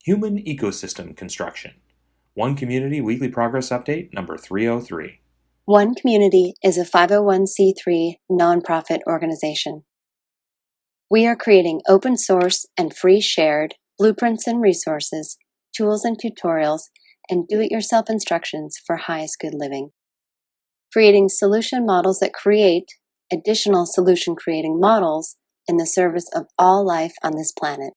Human Ecosystem Construction. One Community Weekly Progress Update number 303. One Community is a 501c3 nonprofit organization. We are creating open source and free shared blueprints and resources, tools and tutorials, and do-it-yourself instructions for highest good living. Creating solution models that create additional solution creating models in the service of all life on this planet.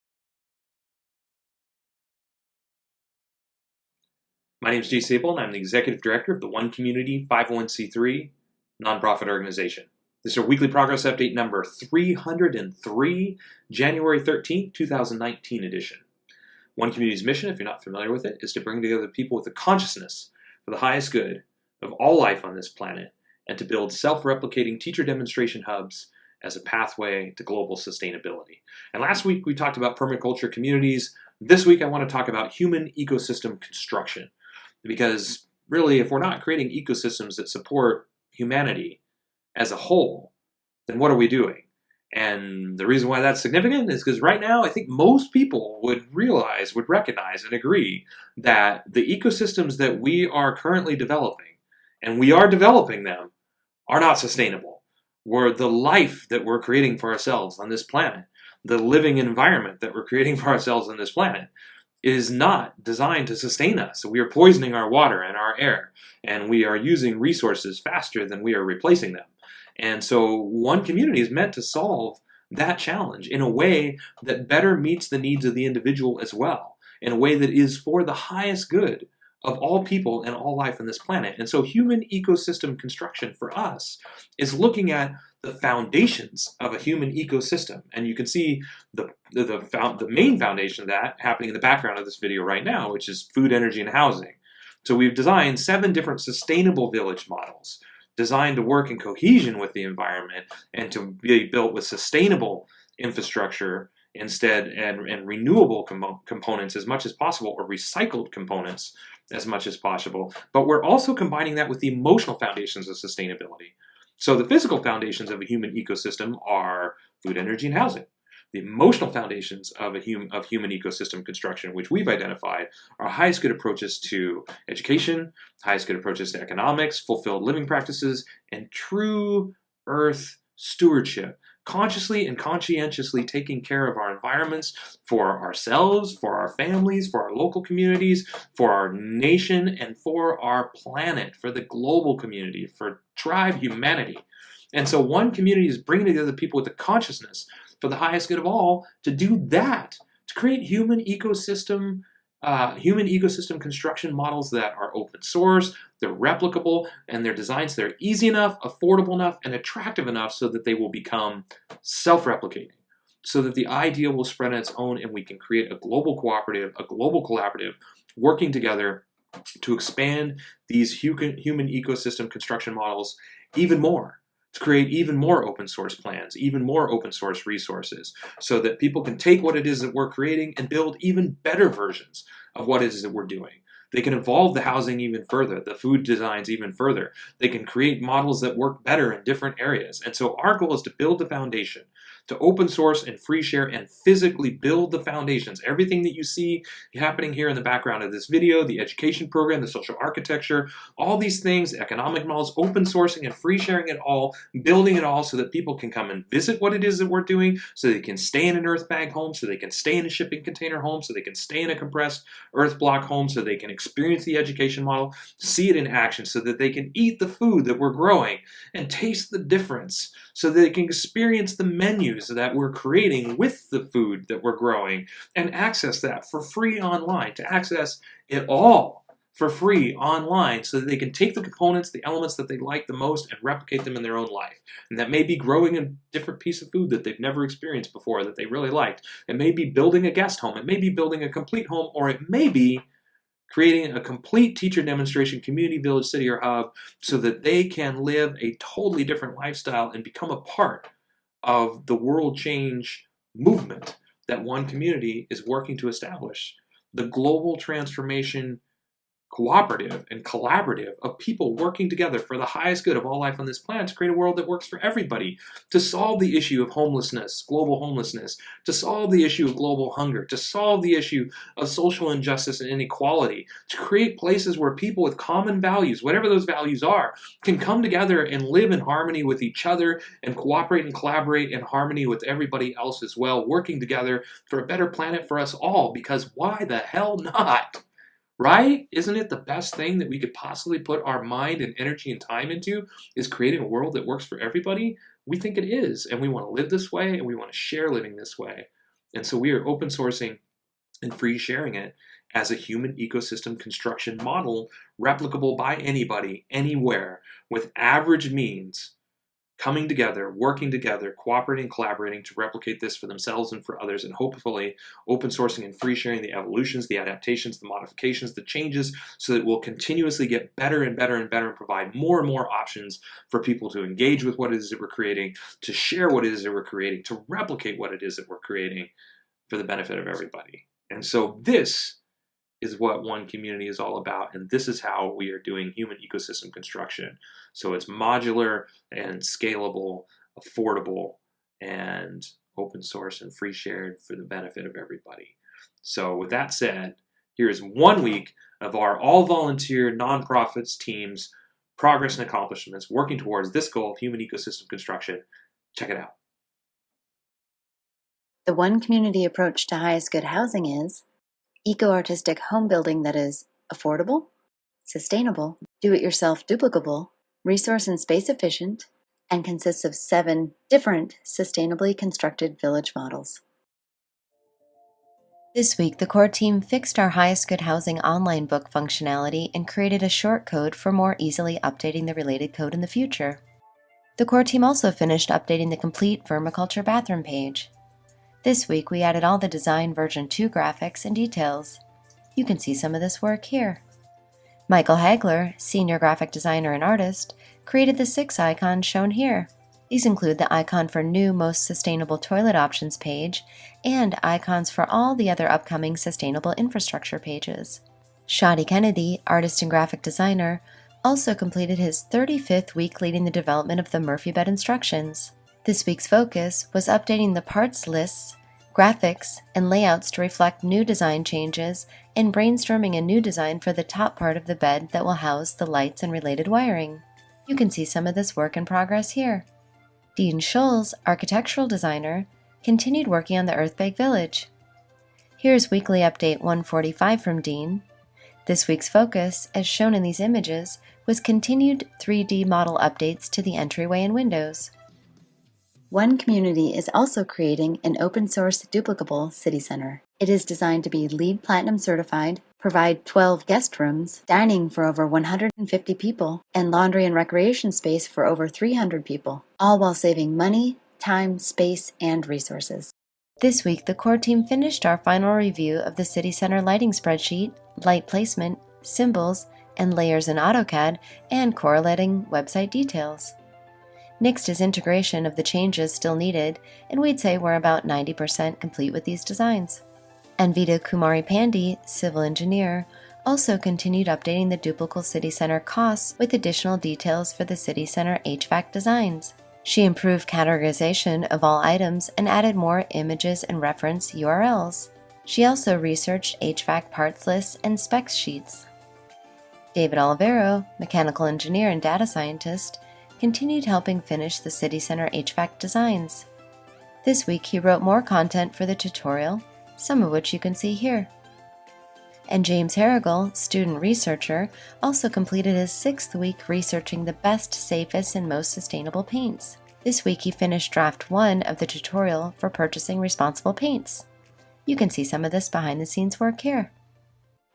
My name is Jay Sable, and I'm the Executive Director of the One Community 501c3 nonprofit organization. This is our Weekly Progress Update number 303, January 13th, 2019 edition. One Community's mission, if you're not familiar with it, is to bring together people with a consciousness for the highest good of all life on this planet and to build self-replicating teacher demonstration hubs as a pathway to global sustainability. And last week we talked about permaculture communities. This week I want to talk about human ecosystem construction. Because really, if we're not creating ecosystems that support humanity as a whole, then what are we doing? And the reason why that's significant is because right now, I think most people would recognize, and agree that the ecosystems that we are currently developing, and we are developing them, are not sustainable. The life that we're creating for ourselves on this planet, the living environment that we're creating for ourselves on this planet, is not designed to sustain us. We are poisoning our water and our air, and we are using resources faster than we are replacing them. And so One Community is meant to solve that challenge in a way that better meets the needs of the individual as well, in a way that is for the highest good of all people and all life on this planet. And so human ecosystem construction for us is looking at the foundations of a human ecosystem. And you can see the main foundation of that happening in the background of this video right now, which is food, energy, and housing. So we've designed 7 different sustainable village models designed to work in cohesion with the environment and to be built with sustainable infrastructure instead, and renewable components as much as possible, or recycled components as much as possible. But we're also combining that with the emotional foundations of sustainability. So the physical foundations of a human ecosystem are food, energy, and housing. The emotional foundations of human ecosystem construction, which we've identified, are highest good approaches to education, highest good approaches to economics, fulfilled living practices, and true earth stewardship. Consciously and conscientiously taking care of our environments for ourselves, for our families, for our local communities, for our nation, and for our planet, for the global community, for tribe humanity. And so One Community is bringing together people with the consciousness for the highest good of all to do that, to create human ecosystem construction models that are open source, they're replicable, and they're designed so they're easy enough, affordable enough, and attractive enough so that they will become self-replicating, so that the idea will spread on its own and we can create a global collaborative, working together to expand these human ecosystem construction models even more, to create even more open source plans, even more open source resources, so that people can take what it is that we're creating and build even better versions of what it is that we're doing. They can evolve the housing even further, the food designs even further. They can create models that work better in different areas. And so our goal is to build the foundation, to open source and free share and physically build the foundations. Everything that you see happening here in the background of this video, the education program, the social architecture, all these things, economic models, open sourcing and free sharing it all, building it all so that people can come and visit what it is that we're doing, so they can stay in an earth bag home, so they can stay in a shipping container home, so they can stay in a compressed earth block home, so they can experience the education model, see it in action, so that they can eat the food that we're growing and taste the difference, so that they can experience the menus that we're creating with the food that we're growing and access that for free online, to access it all for free online, so that they can take the components, the elements that they like the most, and replicate them in their own life. And that may be growing a different piece of food that they've never experienced before that they really liked. It may be building a guest home. It may be building a complete home, or it may be creating a complete teacher demonstration community, village, city, or hub, so that they can live a totally different lifestyle and become a part of the world change movement that One Community is working to establish. The global transformation cooperative and collaborative of people working together for the highest good of all life on this planet to create a world that works for everybody, to solve the issue of homelessness, global homelessness, to solve the issue of global hunger, to solve the issue of social injustice and inequality, to create places where people with common values, whatever those values are, can come together and live in harmony with each other and cooperate and collaborate in harmony with everybody else as well, working together for a better planet for us all, because why the hell not? Right? Isn't it the best thing that we could possibly put our mind and energy and time into, is creating a world that works for everybody? We think it is, and we want to live this way, and we want to share living this way. And so we are open sourcing and free sharing it as a human ecosystem construction model, replicable by anybody, anywhere, with average means, coming together, working together, cooperating, collaborating to replicate this for themselves and for others, and hopefully open sourcing and free sharing the evolutions, the adaptations, the modifications, the changes, so that we'll continuously get better and better and better and provide more and more options for people to engage with what it is that we're creating, to share what it is that we're creating, to replicate what it is that we're creating for the benefit of everybody. And so this is what One Community is all about, and this is how we are doing human ecosystem construction. So it's modular and scalable, affordable, and open source and free shared for the benefit of everybody. So with that said, here is 1 week of our all-volunteer nonprofits teams' progress and accomplishments working towards this goal of human ecosystem construction. Check it out. The One Community approach to highest good housing is eco-artistic home building that is affordable, sustainable, do-it-yourself duplicable, resource and space efficient, and consists of 7 different sustainably constructed village models. This week, the core team fixed our highest good housing online book functionality and created a short code for more easily updating the related code in the future. The core team also finished updating the complete permaculture bathroom page. This week, we added all the design version 2 graphics and details. You can see some of this work here. Michael Hagler, senior graphic designer and artist, created the 6 icons shown here. These include the icon for new most sustainable toilet options page and icons for all the other upcoming sustainable infrastructure pages. Shadi Kennedy, artist and graphic designer, also completed his 35th week leading the development of the Murphy Bed instructions. This week's focus was updating the parts lists, graphics, and layouts to reflect new design changes and brainstorming a new design for the top part of the bed that will house the lights and related wiring. You can see some of this work in progress here. Dean Scholes, architectural designer, continued working on the Earthbag Village. Here's weekly update 145 from Dean. This week's focus, as shown in these images, was continued 3D model updates to the entryway and windows. One Community is also creating an open-source duplicable city center. It is designed to be LEED Platinum certified, provide 12 guest rooms, dining for over 150 people, and laundry and recreation space for over 300 people, all while saving money, time, space, and resources. This week, the core team finished our final review of the city center lighting spreadsheet, light placement, symbols, and layers in AutoCAD, and correlating website details. Next is integration of the changes still needed, and we'd say we're about 90% complete with these designs. Anvita Kumari Pandey, civil engineer, also continued updating the duplicable city center costs with additional details for the city center HVAC designs. She improved categorization of all items and added more images and reference URLs. She also researched HVAC parts lists and specs sheets. David Olivero, mechanical engineer and data scientist, continued helping finish the city center HVAC designs. This week he wrote more content for the tutorial, some of which you can see here. And James Harrigal, student researcher, also completed his 6th week researching the best, safest, and most sustainable paints. This week he finished draft 1 of the tutorial for purchasing responsible paints. You can see some of this behind the scenes work here.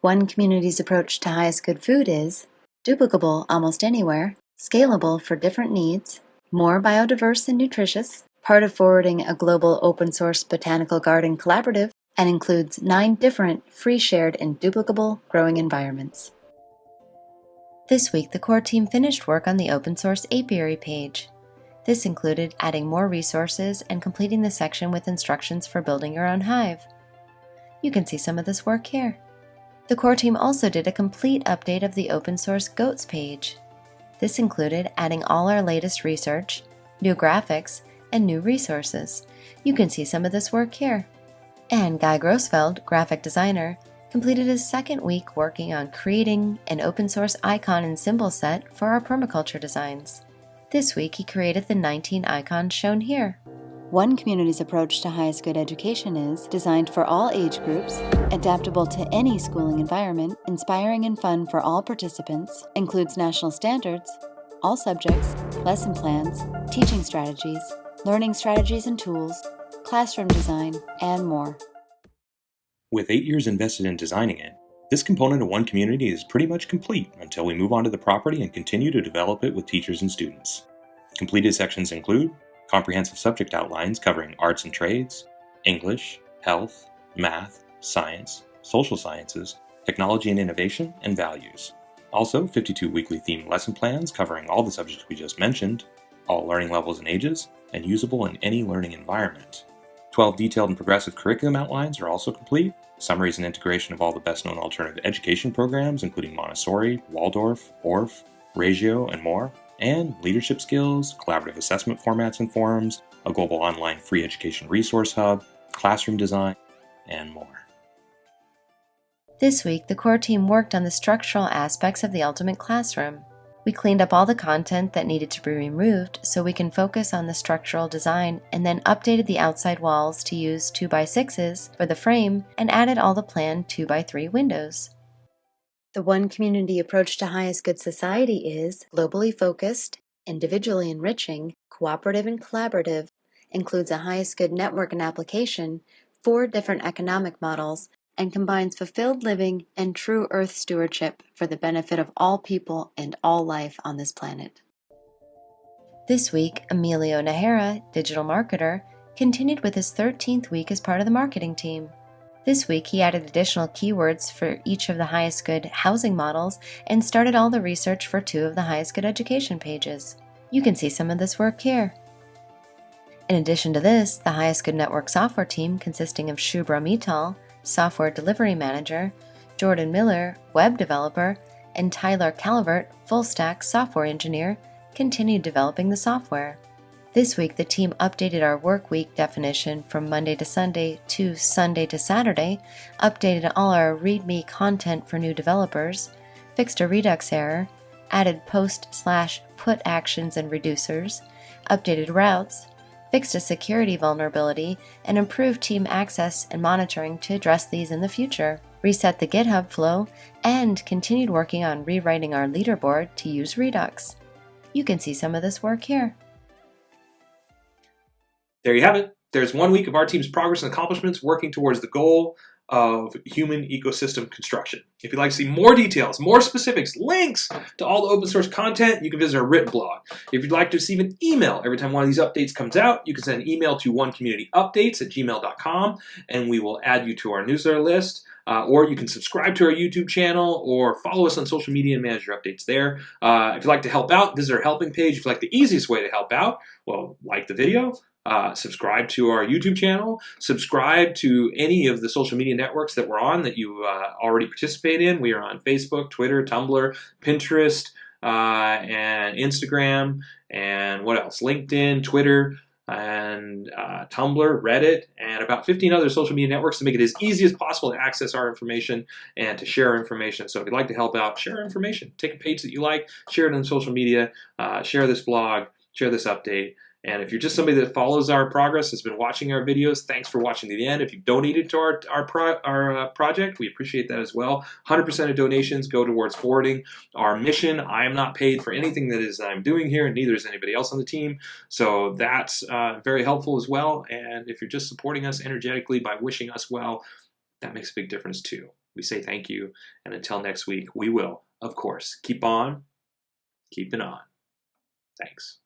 One Community's approach to highest good food is duplicable almost anywhere, scalable for different needs, more biodiverse and nutritious, part of forwarding a global open-source botanical garden collaborative, and includes 9 different free shared and duplicable growing environments. This week, the core team finished work on the open-source apiary page. This included adding more resources and completing the section with instructions for building your own hive. You can see some of this work here. The core team also did a complete update of the open source GOATS page. This included adding all our latest research, new graphics, and new resources. You can see some of this work here. And Guy Grossfeld, graphic designer, completed his second week working on creating an open source icon and symbol set for our permaculture designs. This week he created the 19 icons shown here. One Community's approach to highest good education is designed for all age groups, adaptable to any schooling environment, inspiring and fun for all participants, includes national standards, all subjects, lesson plans, teaching strategies, learning strategies and tools, classroom design, and more. With 8 years invested in designing it, this component of One Community is pretty much complete until we move on to the property and continue to develop it with teachers and students. Completed sections include comprehensive subject outlines covering arts and trades, English, health, math, science, social sciences, technology and innovation, and values. Also, 52 weekly themed lesson plans covering all the subjects we just mentioned, all learning levels and ages, and usable in any learning environment. 12 detailed and progressive curriculum outlines are also complete, summaries and integration of all the best-known alternative education programs, including Montessori, Waldorf, Orff, Reggio, and more, and leadership skills, collaborative assessment formats and forums, a global online free education resource hub, classroom design, and more. This week, the core team worked on the structural aspects of the ultimate classroom. We cleaned up all the content that needed to be removed so we can focus on the structural design, and then updated the outside walls to use 2x6s for the frame and added all the planned 2x3 windows. The One Community approach to highest good society is globally focused, individually enriching, cooperative and collaborative, includes a highest good network and application, 4 different economic models, and combines fulfilled living and true earth stewardship for the benefit of all people and all life on this planet. This week, Emilio Najera, digital marketer, continued with his 13th week as part of the marketing team. This week, he added additional keywords for each of the highest good housing models and started all the research for 2 of the highest good education pages. You can see some of this work here. In addition to this, the highest good network software team, consisting of Shubhra Mittal, software delivery manager, Jordan Miller, web developer, and Tyler Calvert, full-stack software engineer, continued developing the software. This week, the team updated our work week definition from Monday to Sunday to Sunday to Saturday, updated all our README content for new developers, fixed a Redux error, added post/put actions and reducers, updated routes, fixed a security vulnerability, and improved team access and monitoring to address these in the future, reset the GitHub flow, and continued working on rewriting our leaderboard to use Redux. You can see some of this work here. There you have it. There's 1 week of our team's progress and accomplishments working towards the goal of human ecosystem construction. If you'd like to see more details, more specifics, links to all the open source content, you can visit our written blog. If you'd like to receive an email every time one of these updates comes out, you can send an email to onecommunityupdates@gmail.com and we will add you to our newsletter list. Or you can subscribe to our YouTube channel or follow us on social media and manage your updates there. If you'd like to help out, visit our helping page. If you'd like the easiest way to help out, well, like the video, subscribe to our YouTube channel, subscribe to any of the social media networks that we're on that you already participate in. We are on Facebook, Twitter, Tumblr, Pinterest, and Instagram, and what else? LinkedIn, Twitter, and Tumblr, Reddit, and about 15 other social media networks to make it as easy as possible to access our information and to share our information. So if you'd like to help out, share our information. Take a page that you like, share it on social media, share this blog, share this update. And if you're just somebody that follows our progress, has been watching our videos, thanks for watching to the end. If you donated to our project, we appreciate that as well. 100% of donations go towards forwarding our mission. I am not paid for anything that I'm doing here, and neither is anybody else on the team. So that's very helpful as well. And if you're just supporting us energetically by wishing us well, that makes a big difference too. We say thank you, and until next week, we will, of course, keep on keeping on. Thanks.